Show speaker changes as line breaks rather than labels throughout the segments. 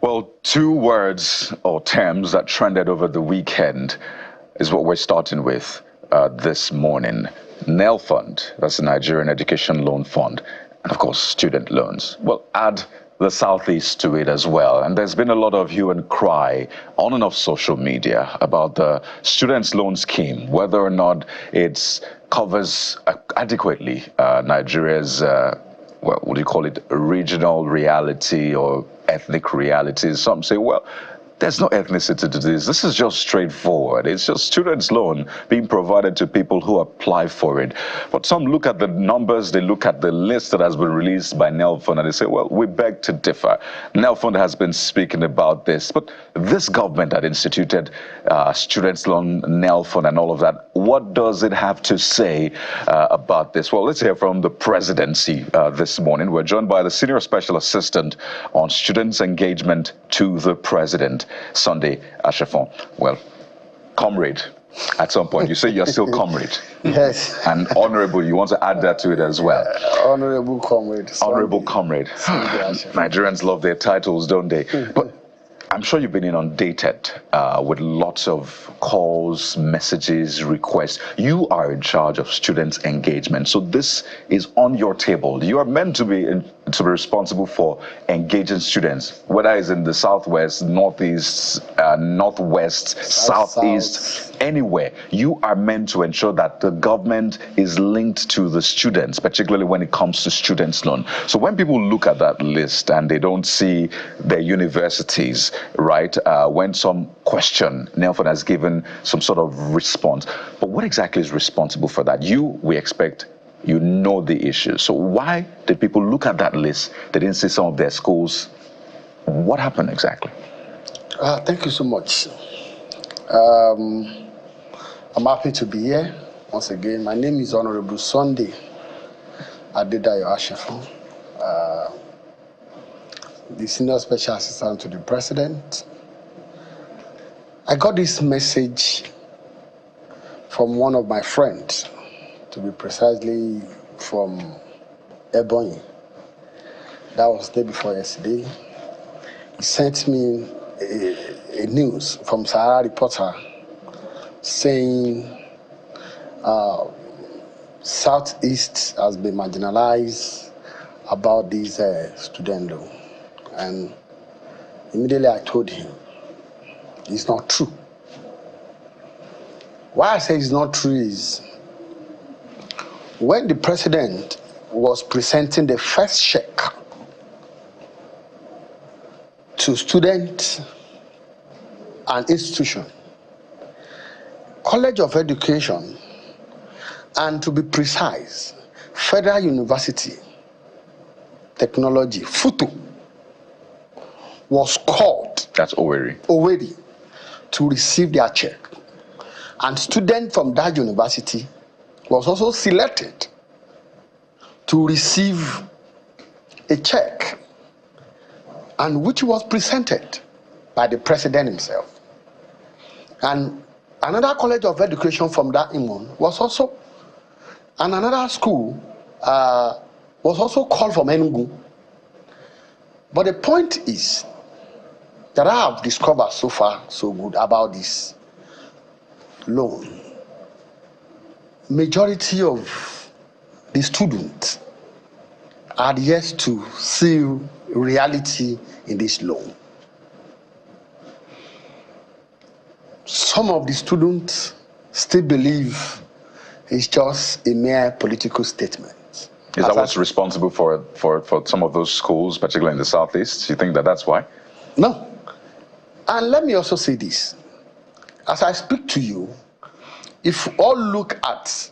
Well, two words or terms that trended over the weekend is what we're starting with this morning. NELFUND, that's the Nigerian Education Loan Fund, and of course, student loans. Well, add the Southeast to it as well. And there's been a lot of hue and cry on and off social media about the students' loan scheme, whether or not it covers adequately Nigeria's well, what do you call it, regional reality or ethnic realities. Some say, well, there's no ethnicity to this. This is just straightforward. It's just students' loan being provided to people who apply for it. But some look at the numbers, they look at the list that has been released by NELFUND, and they say, well, we beg to differ. NELFUND has been speaking about this, but this government that instituted students' loan, NELFUND, and all of that, what does it have to say about this? Well, let's hear from the presidency this morning. We're joined by the Senior Special Assistant on Students' Engagement to the President, Sunday Ashafon. Well, comrade, at some point, you say you're still comrade.
Yes.
And honorable, you want to add that to it as well.
Honorable comrade.
Honorable comrade. Nigerians love their titles, don't they? But I'm sure you've been inundated with lots of calls, messages, requests. You are in charge of students' engagement, so this is on your table. You are meant to be responsible for engaging students, whether it's in the Southwest, Northeast, Northwest, Southeast, anywhere. You are meant to ensure that the government is linked to the students, particularly when it comes to students' loan. So when people look at that list and they don't see their universities, right, when some question, NELFUND has given some sort of response. But what exactly is responsible for that? We expect you know the issue. So why did people look at that list? They didn't see some of their schools. What happened exactly?
Thank you so much. I'm happy to be here once again. My name is Honorable Sunday Aide Ashafon, the Senior Special Assistant to the President. I got this message from one of my friends, to be precisely from Ebonyi. That was the day before yesterday. He sent me a news from Sahara Reporter saying Southeast has been marginalized about this student loan. And immediately I told him, it's not true. Why I say it's not true is, when the president was presenting the first check to students and institutions, College of Education, and to be precise, Federal University Technology, FUTU, was called.
That's Owerri.
Owerri, to receive their check. And students from that university was also selected to receive a check, and which was presented by the president himself. And another College of Education from that Imon was also, and another school was also called from Enugu. But the point is that I have discovered so far so good about this loan. Majority of the students are yet to see reality in this loan. Some of the students still believe it's just a mere political statement.
Is that what's responsible for some of those schools, particularly in the Southeast? Do you think that that's why?
No. And let me also say this. As I speak to you, if all look at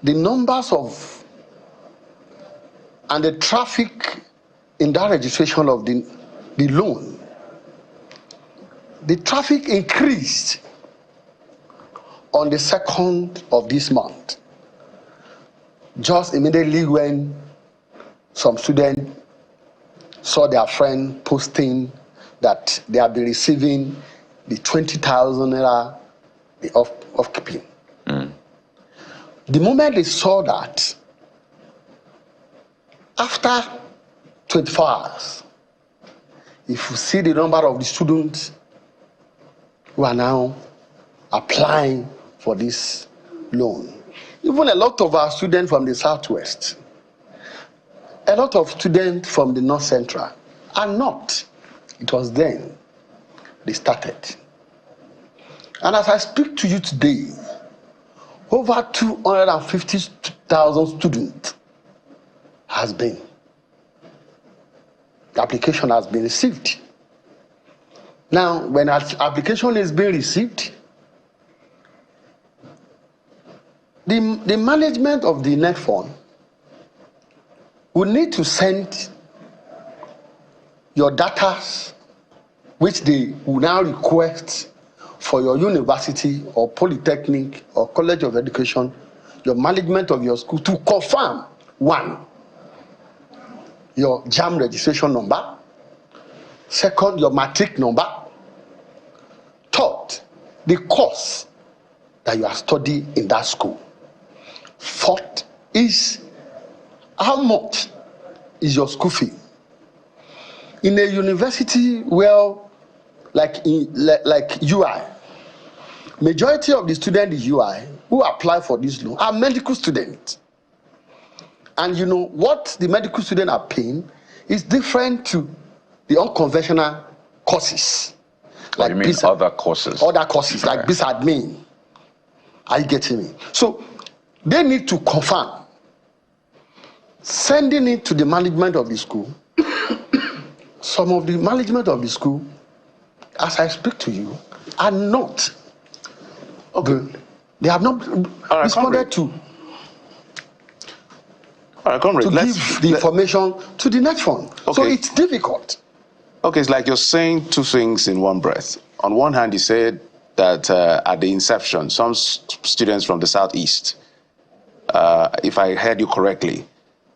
the numbers of and the traffic in that registration of the loan, the traffic increased on the 2nd of this month, just immediately when some students saw their friend posting that they have been receiving the 20,000 naira of keeping. The moment they saw that, after 24 hours, if you see the number of the students who are now applying for this loan, even a lot of our students from the Southwest, a lot of students from the North Central are not. It was then they started. And as I speak to you today, over 250,000 students the application has been received. Now, when an application is being received, the management of the NELFUND will need to send your data, which they will now request for your university or polytechnic or college of education, your management of your school, to confirm, one, your JAM registration number, second, your matric number, third, the course that you are studying in that school, fourth is how much is your school fee. In a university like UI, majority of the students in UI who apply for this loan are medical students. And you know what the medical students are paying is different to the unconventional courses.
Like you mean other courses?
Other courses, like this admin. Are you getting me? So they need to confirm, sending it to the management of the school. Some of the management of the school, as I speak to you, are not. Okay. They have not responded to give the information to the NELFUND. Okay. So it's difficult.
Okay, it's like you're saying two things in one breath. On one hand, you said that at the inception, some students from the Southeast, if I heard you correctly,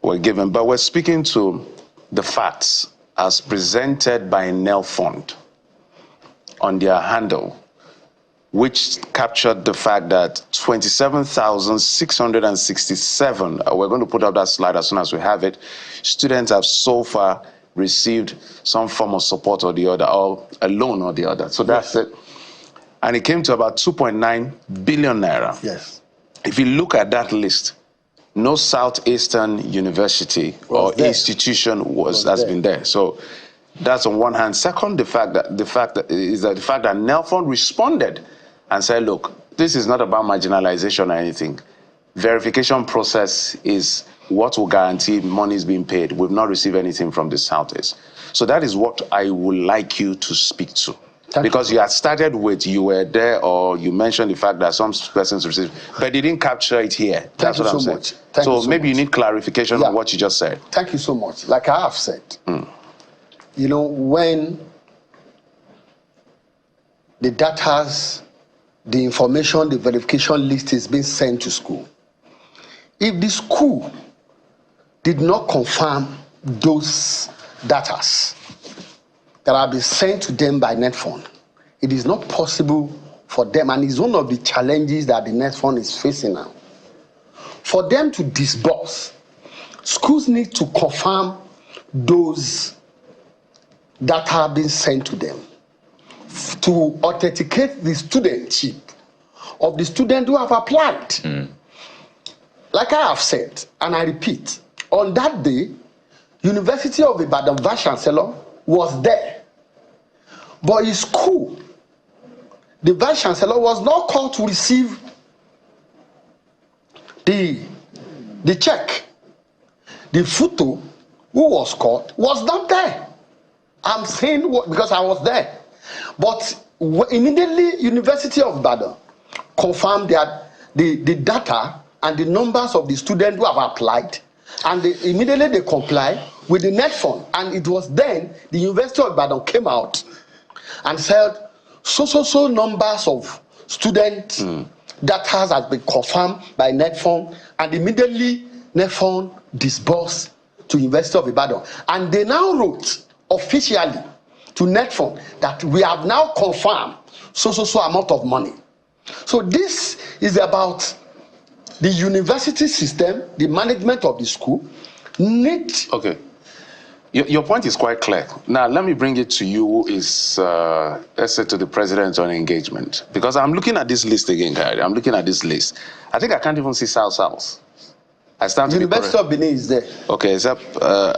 were given. But we're speaking to the facts as presented by NELFUND on their handle, which captured the fact that 27,667, we're going to put up that slide as soon as we have it, students have so far received some form of support or the other, or a loan or the other. So that's it. And it came to about 2.9 billion naira.
Yes.
If you look at that list, no Southeastern university or institution has been there. So that's on one hand. Second, the fact that NELFUND responded and said, look, this is not about marginalization or anything. Verification process is what will guarantee money is being paid. We've not received anything from the Southeast. So that is what I would like you to speak to. Because you had started with you were there, or you mentioned the fact that some persons received, but they didn't capture it here. That's what I'm saying. So maybe you need clarification on what you just said.
Thank you so much. Like I have said, you know, when the data, the information, the verification list is being sent to school, if the school did not confirm those data that have been sent to them by NELFUND, it is not possible for them, and it's one of the challenges that the NELFUND is facing now. For them to disburse, schools need to confirm those that have been sent to them to authenticate the studentship of the student who have applied. Like I have said, and I repeat, on that day, University of Ibadan Vice Chancellor was there, but his school, the Vice Chancellor, was not called to receive the check. The photo who was called was not there. I'm saying because I was there. But immediately, University of Ibadan confirmed that the data and the numbers of the students who have applied, and immediately they comply with the NELFUND. And it was then the University of Ibadan came out and said, so numbers of students that has been confirmed by NELFUND, and immediately NELFUND disbursed to University of Ibadan. And they now wrote officially to NELFUND that we have now confirmed so amount of money. So this is about the university system, the management of the school need
Your point is quite clear. Now, let me bring it to you, who is, let's say, to the president on engagement. Because I'm looking at this list again, Gary. I'm looking at this list. I think I can't even see South. I stand to
University of Benin is there.
Okay, so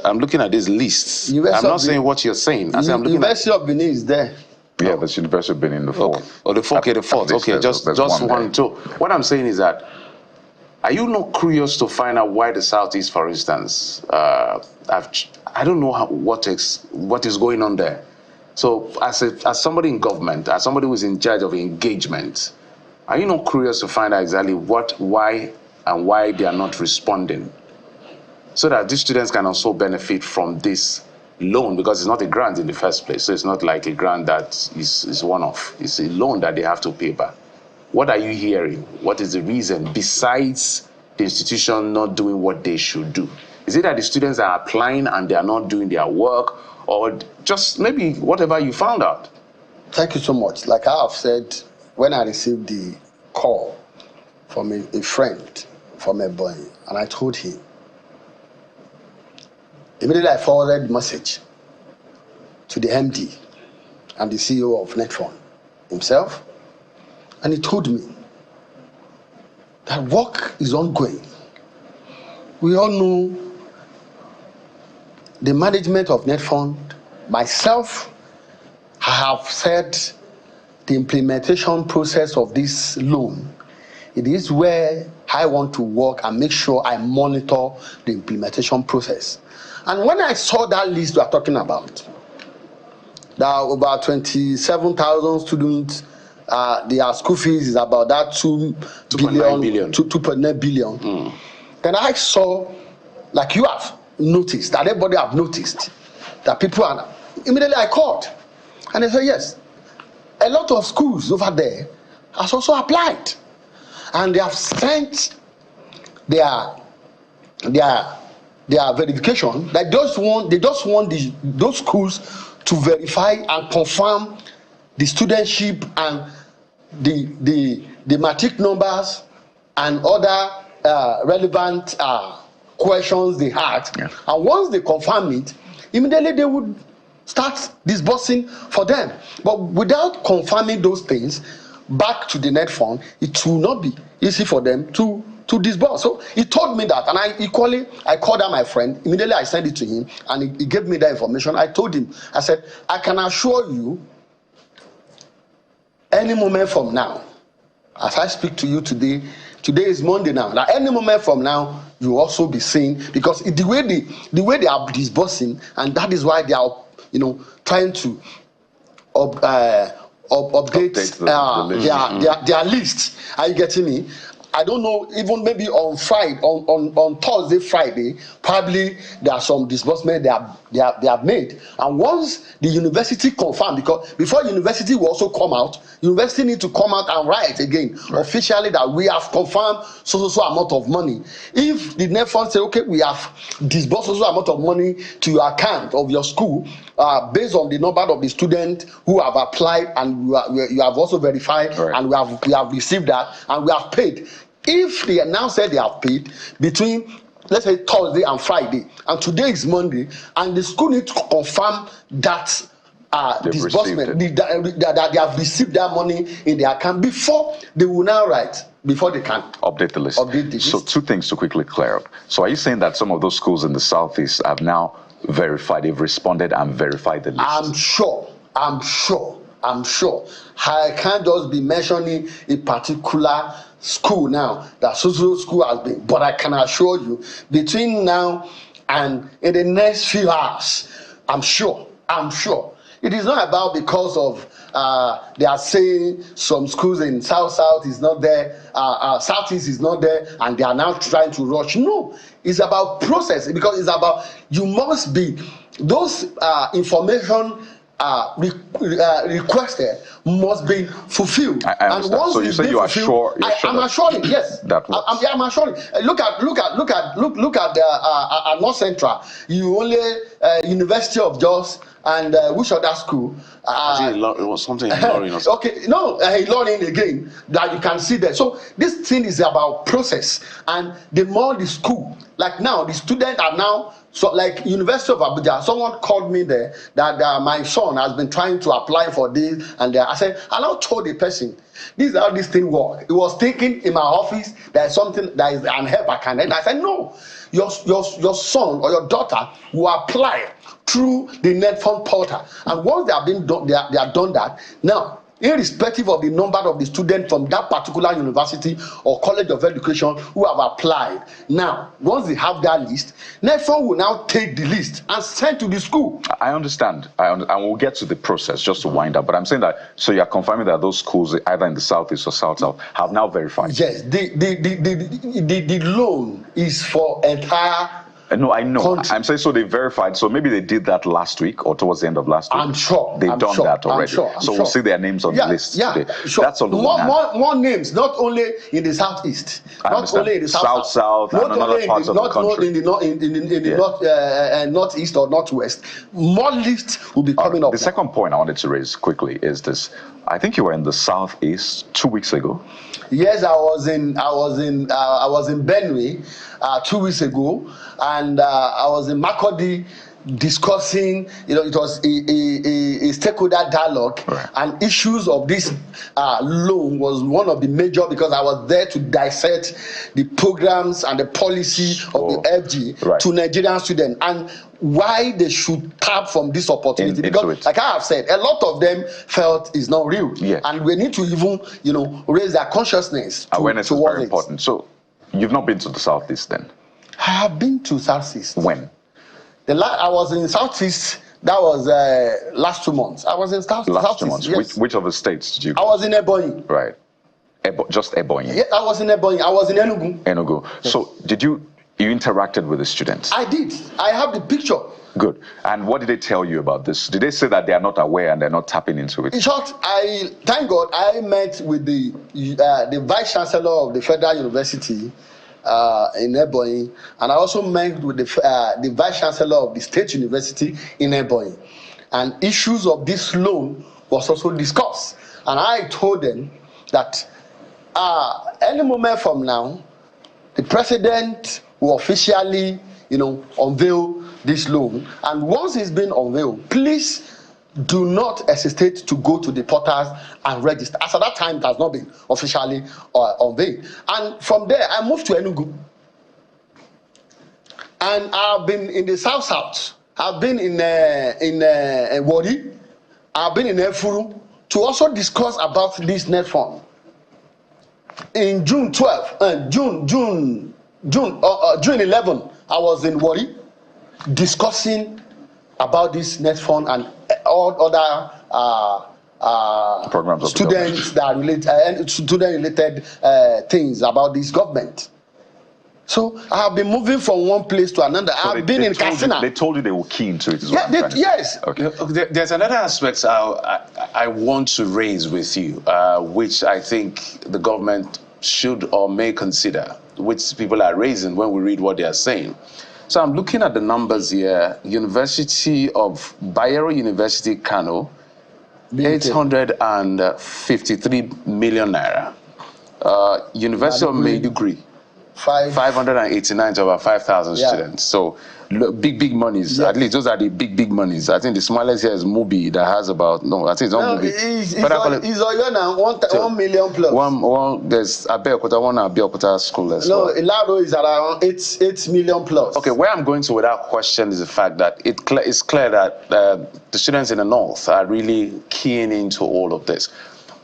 I'm looking at these lists. I'm not saying what you're saying. I'm looking
University of Benin is there.
Yeah, that's University of Benin, the fourth.
Okay. Oh, the fourth. Okay, the fourth. Okay, just one. Two. What I'm saying is that, are you not curious to find out why the Southeast, for instance, I don't know what is going on there. So as somebody in government, as somebody who's in charge of engagement, are you not curious to find out exactly why they are not responding, so that these students can also benefit from this loan? Because it's not a grant in the first place, so it's not like a grant that is one-off. It's a loan that they have to pay back. What are you hearing? What is the reason, besides the institution not doing what they should do? Is it that the students are applying and they are not doing their work, or just maybe whatever you found out?
Thank you so much. Like I have said, when I received the call from a friend from a boy, and I told him, immediately I forwarded the message to the MD and the CEO of NELFUND himself, and he told me that work is ongoing. We all know the management of NELFUND. Myself, I have said the implementation process of this loan, it is where I want to work and make sure I monitor the implementation process. And when I saw that list we are talking about, there are about 27,000 students, their school fees is about that 2.9 billion. Then I saw, like you have noticed, that everybody have noticed, that people are, immediately I called. And they said, yes, a lot of schools over there has also applied. And they have sent their verification. They just want those schools to verify and confirm the studentship and the matric numbers and other relevant questions they had. Yeah. And once they confirm it, immediately they would start disbursing for them. But without confirming those things back to the NELFUND, it will not be easy for them to disburse. So he told me that, and I called out my friend. Immediately I sent it to him, and he gave me that information. I told him, I said, I can assure you, any moment from now, as I speak to you today is Monday now, that any moment from now, you will also be seeing, because the way they are disbursing, and that is why they are, trying to update their list. Are you getting me? I don't know, even maybe on Friday, on Thursday, Friday, probably there are some disbursement they have made. And once the university confirm, because before university will also come out, university need to come out and write again officially that we have confirmed so amount of money. If the NELFUND say, okay, we have disbursed so amount of money to your account of your school, based on the number of the students who have applied, and you have also verified, and we have received that, and we have paid. If they now said they have paid between, let's say, Thursday and Friday, and today is Monday, and the school needs to confirm that disbursement, that they have received that money in their account before they will now write, before they can
update the list. So two things to quickly clear up. So are you saying that some of those schools in the Southeast have now verified, they've responded and verified the list?
I'm sure. I can't just be mentioning a particular school now that social school has been, but I can assure you, between now and in the next few hours, I'm sure. It is not about because of they are saying some schools in South is not there, Southeast is not there, and they are now trying to rush. No, it's about process, because it's about, you must be, those information requested must be fulfilled.
I understand. And once so you say you are sure?
I'm assuring, yes. I'm assuring. Look at North Central. You only University of Jos and which other school?
It was something in Ilorin.
Okay, no, Ilorin again, that you can see there. So this thing is about process, and the more the school, like now, the students are now, so like University of Abuja, someone called me there that my son has been trying to apply for this, and I said, I now told the person, this is how this thing works. He was thinking in my office there's something that is an help I can, and I said, no, your son or your daughter will apply through the NELFUND portal, and once they have done that, now irrespective of the number of the students from that particular university or college of education who have applied, now once they have that list, NELFUND will now take the list and send to the school.
I understand. And we'll get to the process just to wind up. But I'm saying that, so you're confirming that those schools, either in the southeast or south, have now verified?
Yes, the loan is for entire.
No, I know.
Country.
I'm saying so they verified. So maybe they did that last week or towards the end of last week.
I'm sure
they've done that already.
We'll
see their names on the list today.
Sure.
That's on the
more names, not only in the southeast, not only in the
south, and other parts of the country.
Not in the northeast or northwest. More lists will be coming up.
The second point I wanted to raise quickly is this. I think you were in the southeast 2 weeks ago.
Yes, I was in Benue 2 weeks ago, and I was in Makurdi discussing, it was a stakeholder dialogue,
right.
And issues of this loan was one of the major, because I was there to dissect the programs and the policy of the FG to Nigerian students, and why they should tap from this opportunity, because like I have said, a lot of them felt it's not real, and we need to even raise their consciousness.
Awareness is very important. So you've not been to the southeast then?
I have been to southeast.
When?
I was in southeast. That was last 2 months. I was in southeast.
Last 2 months. Yes. Which of the states did you go?
I was in Ebonyi.
Right. Just Ebonyi.
Yeah, I was in Ebonyi. I was in Enugu.
Enugu. Yes. So did you interacted with the students?
I did. I have the picture.
Good. And what did they tell you about this? Did they say that they are not aware and they're not tapping into it?
In short, thank God, I met with the Vice Chancellor of the Federal University in Ebonyi, and I also met with the Vice Chancellor of the State University in Ebonyi, and issues of this loan was also discussed. And I told them that any moment from now, the president will officially, unveil this loan. And once it's been unveiled, please do not hesitate to go to the portals and register. As at that time, it has not been officially unveiled. And from there, I moved to Enugu. And I've been in the south. I've been in Wari. I've been in Efuru to also discuss about this NELFUND. In June 11, I was in Wari discussing about this NELFUND and all other
programs,
students that relate student-related things about this government. So I have been moving from one place to another. So I've been in Katsina.
They told you they were keen to it.
Yes.
Okay.
There's another aspect I want to raise with you, which I think the government should or may consider, which people are raising when we read what they are saying. So I'm looking at the numbers here. University of Bayero University, Kano, 853 million naira. University of Maiduguri, 589 to over 5,000 students. So big monies. Yes. At least those are the big monies. I think the smallest here is Mubi that has about I think it's not Mubi.
It's now 1 million plus.
There's Abeokuta, one Abeokuta school as well.
No, Ilaro is around 8 million plus.
Okay, where I'm going to with that question is the fact that it's clear that the students in the north are really keying into all of this.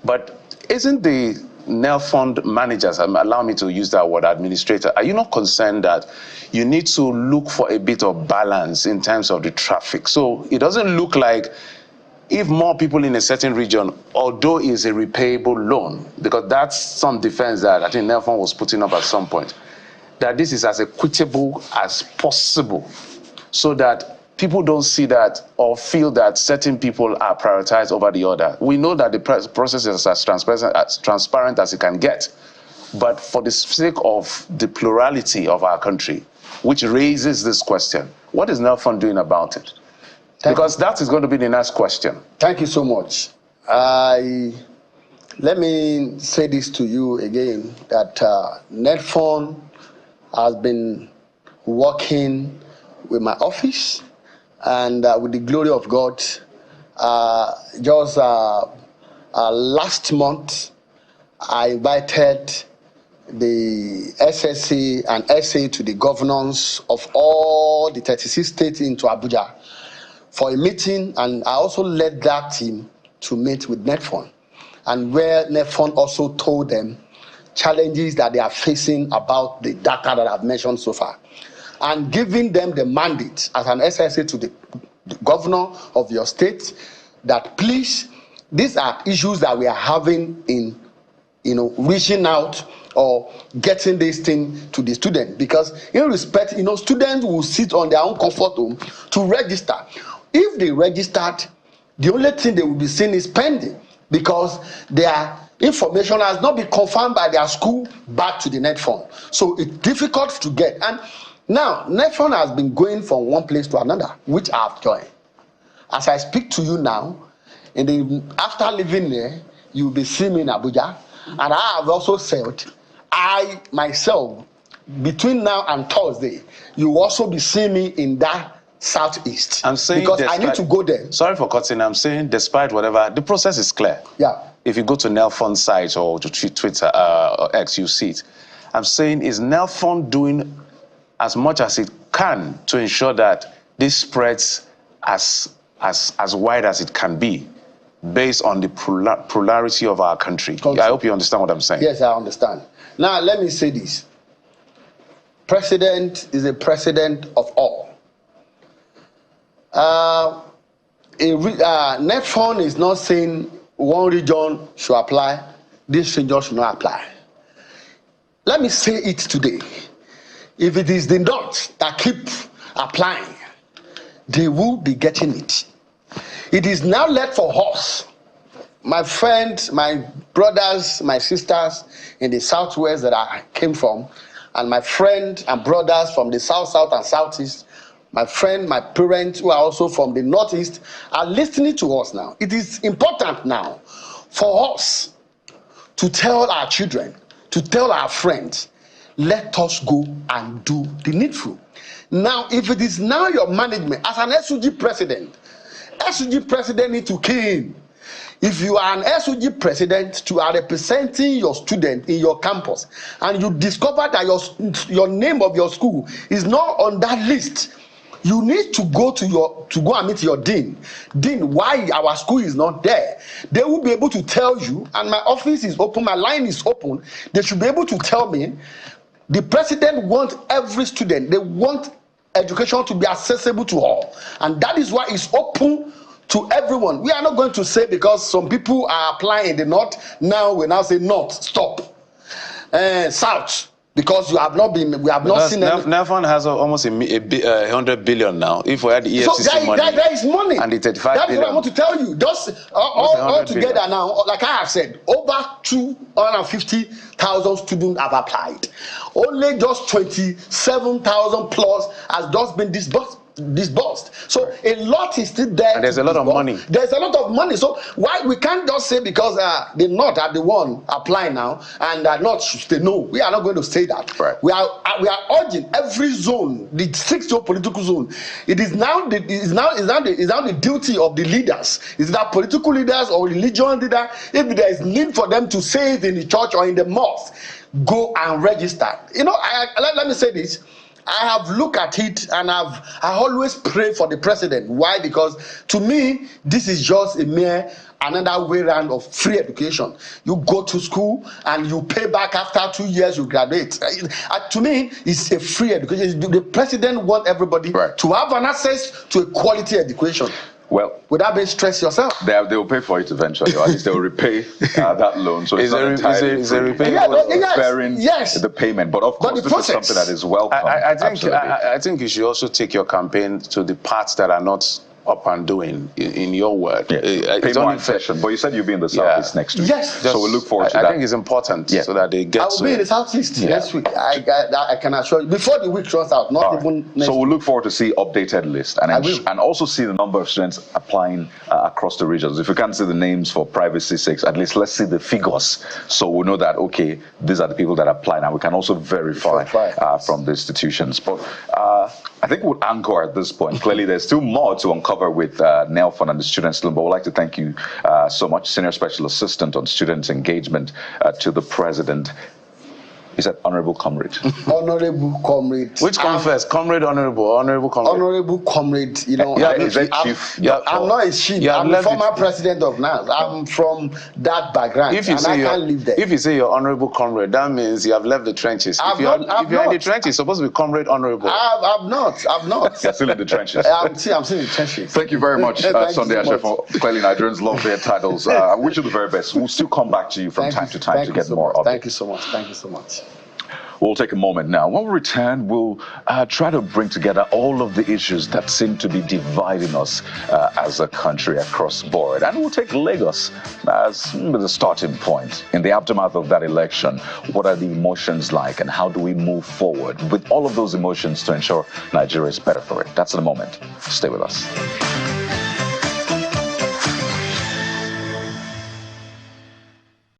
But isn't the NELFUND managers, allow me to use that word, administrator, are you not concerned that you need to look for a bit of balance in terms of the traffic? So it doesn't look like if more people in a certain region, although it's a repayable loan, because that's some defense that I think NELFUND was putting up at some point, that this is as equitable as possible so that people don't see that or feel that certain people are prioritized over the other. We know that the process is as transparent as it can get. But for the sake of the plurality of our country, which raises this question, what is NELFUND doing about it? Because that is going to be the next question.
Thank you so much. Let me say this to you again, that NELFUND has been working with my office and with the glory of God. Just last month, I invited the SSA and SA to the governors of all the 36 states into Abuja for a meeting, and I also led that team to meet with NELFUND, and where NELFUND also told them challenges that they are facing about the data that I've mentioned so far, and giving them the mandate as an SSA to the governor of your state that please, these are issues that we are having in, reaching out or getting this thing to the student, because in respect, students will sit on their own comfort home to register. If they registered, the only thing they will be seeing is pending, because their information has not been confirmed by their school back to the NELFUND. So it's difficult to get. And now NELFUND has been going from one place to another, which I have joined. As I speak to you now, after living there, you will be seeing me in Abuja, and I have also said, I myself, between now and Thursday, you will also be seeing me in that southeast.
I'm saying
because I need to go there.
Sorry for cutting. I'm saying despite whatever, the process is clear.
Yeah.
If you go to NELFUND site or to Twitter or X, you see it. I'm saying, is NELFUND doing as much as it can to ensure that this spreads as wide as it can be, based on the plurality of our country? I hope you understand what I'm saying.
Yes, I understand. Now, let me say this. President is a president of all. NELFUND is not saying one region should apply, this region should not apply. Let me say it today. If it is the North that keep applying, they will be getting it. It is now left for us, my friends, my brothers, my sisters in the Southwest that I came from, and my friends and brothers from the South, South, and Southeast, my friend, my parents who are also from the Northeast are listening to us now. It is important now for us to tell our children, to tell our friends, let us go and do the needful. Now, if it is now your management, as an SUG president need to key in. If you are an SUG president, you are representing your student in your campus, and you discover that your name of your school is not on that list, you need to go and meet your dean. Dean, why our school is not there? They will be able to tell you, and my office is open, my line is open. They should be able to tell me, the president wants every student, they want education to be accessible to all, and that is why it's open to everyone. We are not going to say because some people are applying in the North, now we now say North, stop. South, because we have not seen any.
NELFUND has almost 100 billion now. If we had the EFCC
so
money,
there is money,
and the 35
that's
billion.
what I want to tell you. Just all together now, like I have said, over 250,000 students have applied. Only just 27,000 plus has just been disbursed. So a lot is still there,
and there's a lot of money.
There's a lot of money. So why we can't just say because the North are the one applying now and not should stay? No, we are not going to say that.
Right.
We are urging every zone, the 6 geopolitical zone. It is now the duty of the leaders. Is that political leaders or religion leader? If there is need for them to say it in the church or in the mosque, go and register. Let me say this. I have looked at it and I always pray for the president. Why? Because to me, this is just another way round of free education. You go to school and you pay back after 2 years, you graduate. To me, it's a free education. The president wants everybody to have an access to a quality education.
Well,
without being stressed yourself,
they will pay for it eventually, or at least they will repay that loan. So it's not entirely bearing the payment. But of course, this is something that is welcome.
I think you should also take your campaign to the parts that are not up and doing, in your word.
Pay more attention. But you said you'll be in the Southeast next week.
Yes.
So we look forward to that.
I think it's important so that they get
I will be in the Southeast next week. I can assure you. Before the week runs out, not even next
So we'll
week.
look forward to see updated list and also see the number of students applying across the regions. If we can't see the names for privacy's sake, at least let's see the figures. So we know that, okay, these are the people that applied, and we can also verify from the institutions. But I think we'll anchor at this point. Clearly, there's still more to uncover with NELFUND and the students. But we'd like to thank you so much, Senior Special Assistant on Students Engagement to the President. Is that Honorable Comrade?
Honorable Comrade.
Which comes first? Comrade, Honorable, Honorable Comrade?
Honorable Comrade, you know.
Is that Chief?
I'm not a chief. I'm the former president of NAS. I'm from that background. I can't live there.
If you say you're Honorable Comrade, that means you have left the trenches. If you're in the trenches, you're supposed to be Comrade Honorable.
I'm not.
You're still in the trenches.
I'm still in the trenches.
Thank you very much, Sunday Ashe, for clearly Nigerians love their titles. I wish you the very best. We'll still come back to you from time to time to get more updates.
Thank you so much. Thank you so much.
We'll take a moment now. When we return, we'll try to bring together all of the issues that seem to be dividing us as a country across the board. And we'll take Lagos as the starting point. In the aftermath of that election, what are the emotions like and how do we move forward with all of those emotions to ensure Nigeria is better for it? That's in a moment. Stay with us.